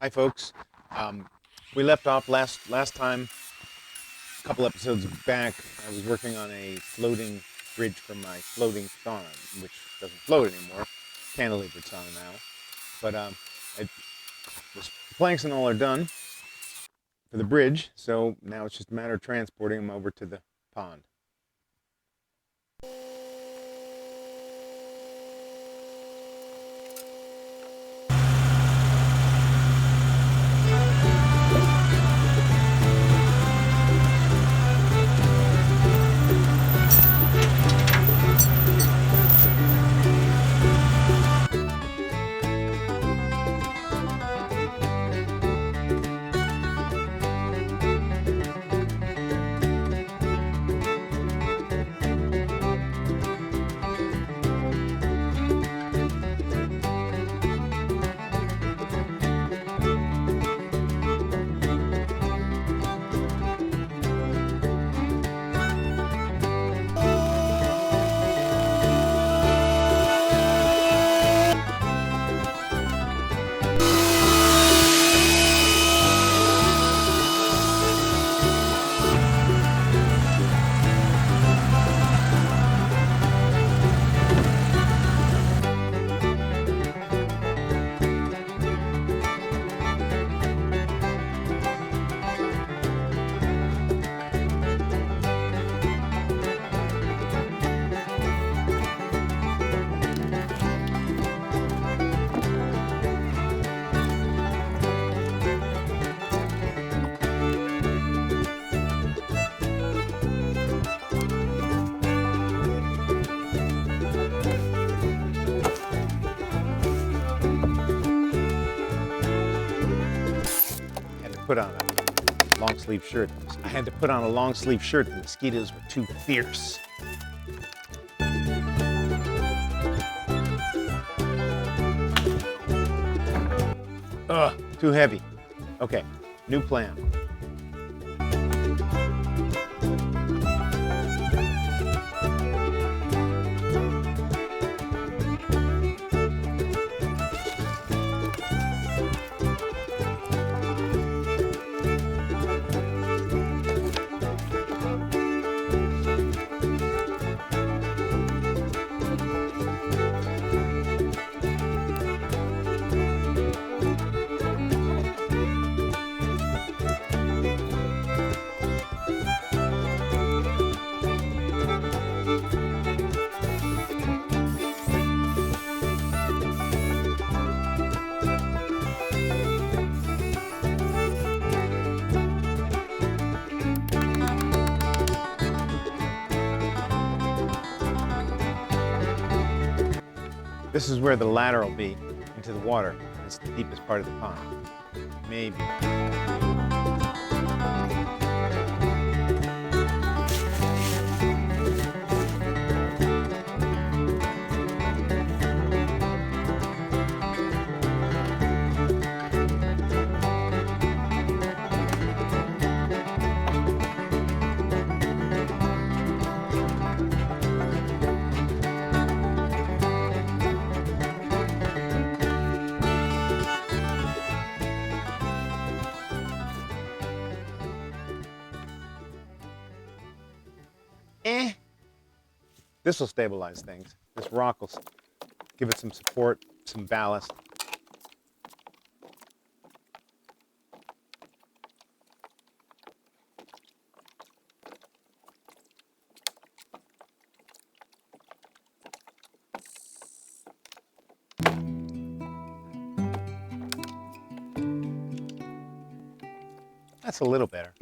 Hi, folks. We left off last time, a couple episodes back. I was working on a floating bridge for my floating sauna, which doesn't float anymore. Cantilever sauna now. But the planks and all are done for the bridge, so now it's just a matter of transporting them over to the pond. Put on a long sleeve shirt. I had to put on a long sleeve shirt. The mosquitoes were too fierce. Ugh, too heavy. Okay, new plan. This is where the ladder will be into the water. It's the deepest part of the pond. Maybe. This will stabilize things. This rock will give it some support, some ballast. That's a little better.